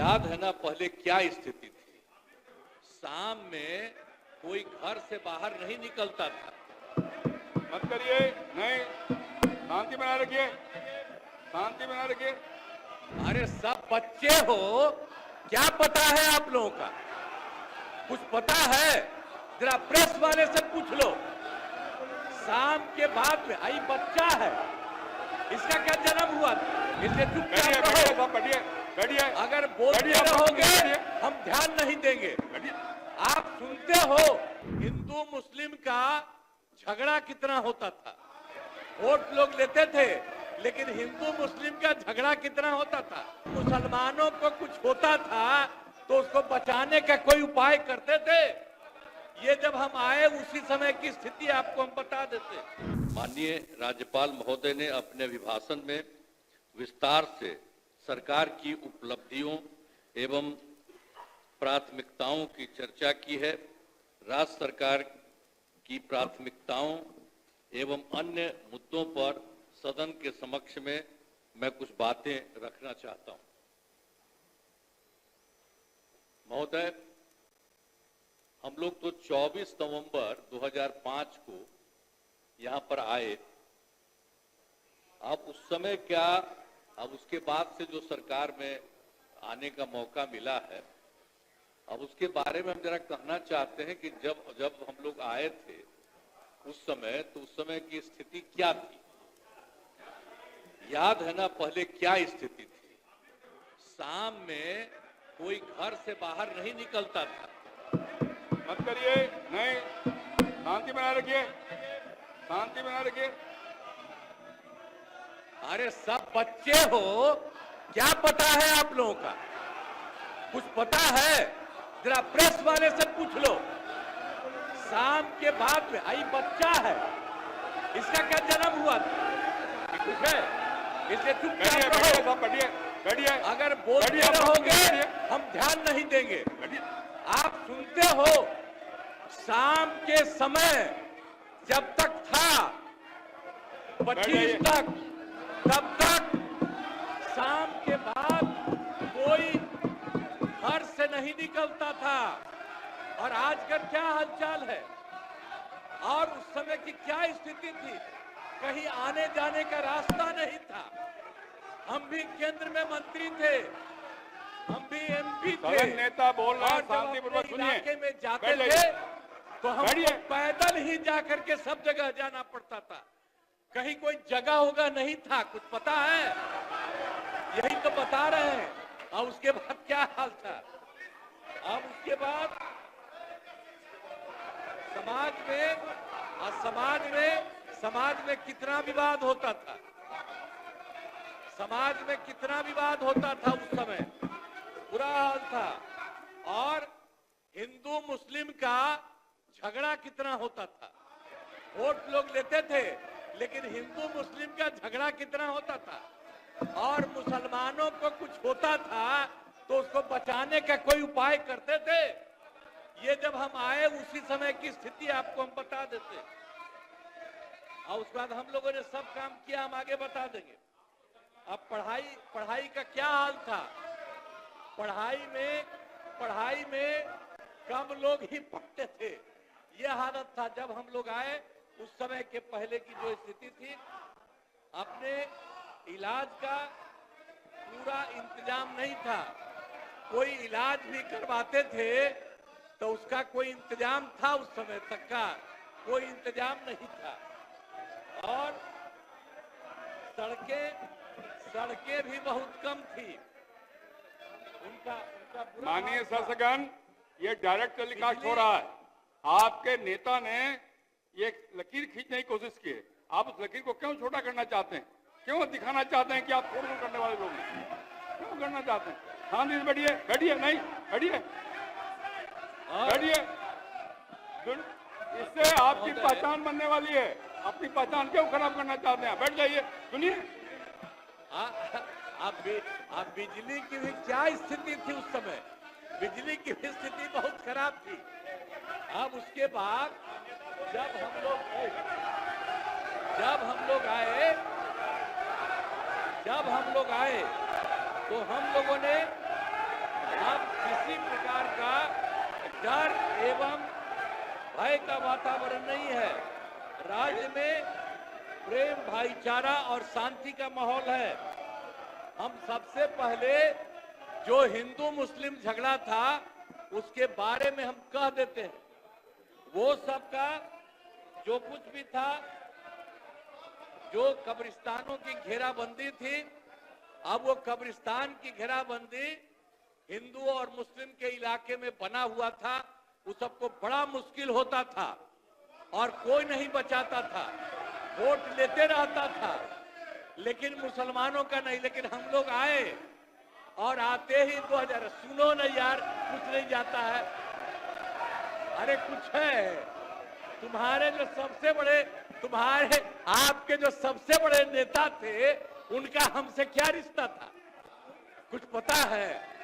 याद है ना पहले क्या स्थिति थी। शाम में कोई घर से बाहर नहीं निकलता था। मत करिए, नहीं, शांति बनाए रखिए, शांति बनाए रखिए। अरे सब बच्चे हो, क्या पता है आप लोगों का? कुछ पता है? जरा प्रेस वाले से पूछ लो। शाम के बाद में आई बच्चा है, इसका क्या जन्म हुआ था? इसलिए चुपचाप रहो। बैठिए, अगर बोलते रहोगे हम ध्यान नहीं देंगे। आप सुनते हो हिंदू मुस्लिम का झगड़ा कितना होता था। वोट लोग लेते थे, लेकिन हिंदू मुस्लिम का झगड़ा कितना होता था। मुसलमानों को कुछ होता था तो उसको बचाने का कोई उपाय करते थे। ये जब हम आए उसी समय की स्थिति आपको हम बता देते। माननीय राज्यपाल महोदय ने अपने अभिभाषण में विस्तार से सरकार की उपलब्धियों एवं प्राथमिकताओं की चर्चा की है। राज्य सरकार की प्राथमिकताओं एवं अन्य मुद्दों पर सदन के समक्ष में मैं कुछ बातें रखना चाहता हूं। महोदय, हम लोग तो 24 नवंबर 2005 को यहां पर आए। अब उस समय क्या, अब उसके बाद से जो सरकार में आने का मौका मिला है, अब उसके बारे में हम जरा कहना चाहते हैं कि जब हम लोग आए थे उस समय, तो उस समय की स्थिति क्या थी। याद है ना पहले क्या स्थिति थी। शाम में कोई घर से बाहर नहीं निकलता था। मत करिए, नहीं, शांति बनाए रखिए, शांति बनाए रखिए। अरे सब बच्चे हो, क्या पता है आप लोगों का? कुछ पता है? जरा प्रेस वाले से पूछ लो। शाम के बाद में आई बच्चा है, इसका क्या जन्म हुआ था? कुछ है? इसलिए चुपचाप रहो। बैठिए, अगर बोलते रहोगे हम ध्यान नहीं देंगे। आप सुनते हो शाम के समय जब तक था 25 तक, तब तक शाम के बाद कोई घर से नहीं निकलता था। और आज का क्या हालचाल है और उस समय की क्या स्थिति थी। कहीं आने जाने का रास्ता नहीं था। हम भी केंद्र में मंत्री थे, हम भी एमपी थे। नेता बोल रहे हैं, और शांतिपूर्वक सुनिए। इलाके में जाते थे तो हम पैदल ही जाकर के सब जगह जाना पड़ता था। कहीं कोई जगह होगा नहीं था। कुछ पता है? यही तो बता रहे हैं। और उसके बाद क्या हाल था। अब उसके बाद समाज में कितना विवाद होता था। समाज में कितना विवाद होता था उस समय, बुरा हाल था। और हिंदू मुस्लिम का झगड़ा कितना होता था। वोट लोग लेते थे, लेकिन हिंदू मुस्लिम का झगड़ा कितना होता था। और मुसलमानों को कुछ होता था तो उसको बचाने का कोई उपाय करते थे। ये जब हम आए उसी समय की स्थिति आपको हम बता देते। और उसके बाद हम लोगों ने सब काम किया, हम आगे बता देंगे। अब पढ़ाई का क्या हाल था। पढ़ाई में कम लोग ही पढ़ते थे। यह हालत था जब हम लोग आए। उस समय के पहले की जो स्थिति थी, अपने इलाज का पूरा इंतजाम नहीं था। कोई इलाज भी करवाते थे तो उसका कोई इंतजाम था, उस समय तक का कोई इंतजाम नहीं था। और सड़कें भी बहुत कम थी। उनका माननीय शासकगण, ये डायरेक्ट टेलीकास्ट हो रहा है। आपके नेता ने ये लकीर खींचने की कोशिश की है। आप उस लकीर को क्यों छोटा करना चाहते हैं? क्यों दिखाना चाहते हैं कि आप छोड़ करने वाले लोग हैं? क्यों करना चाहते हैं? शांति से बैठिए, नहीं, बैठिए। इससे आपकी पहचान बनने वाली है। अपनी पहचान क्यों खराब करना चाहते हैं? बैठ जाइए, सुनिए। अब बिजली की भी क्या स्थिति थी उस समय। बिजली की भी स्थिति बहुत खराब थी। अब उसके बाद जब हम लोग आए तो हम लोगों ने एवं भय का वातावरण नहीं है। राज्य में प्रेम, भाईचारा और शांति का माहौल है। हम सबसे पहले जो हिंदू मुस्लिम झगड़ा था उसके बारे में हम कह देते हैं। वो सबका जो कुछ भी था, जो कब्रिस्तानों की घेराबंदी थी, अब वो कब्रिस्तान की घेराबंदी हिंदू और मुस्लिम के इलाके में बना हुआ था। उस सबको बड़ा मुश्किल होता था और कोई नहीं बचाता था, वोट लेते रहता था, लेकिन मुसलमानों का नहीं। लेकिन हम लोग आए और आते ही 2000, सुनो ना यार, कुछ नहीं जाता है। अरे कुछ है। तुम्हारे जो सबसे बड़े, आपके जो सबसे बड़े नेता थे, उनका हमसे क्या रिश्ता था? कुछ पता है?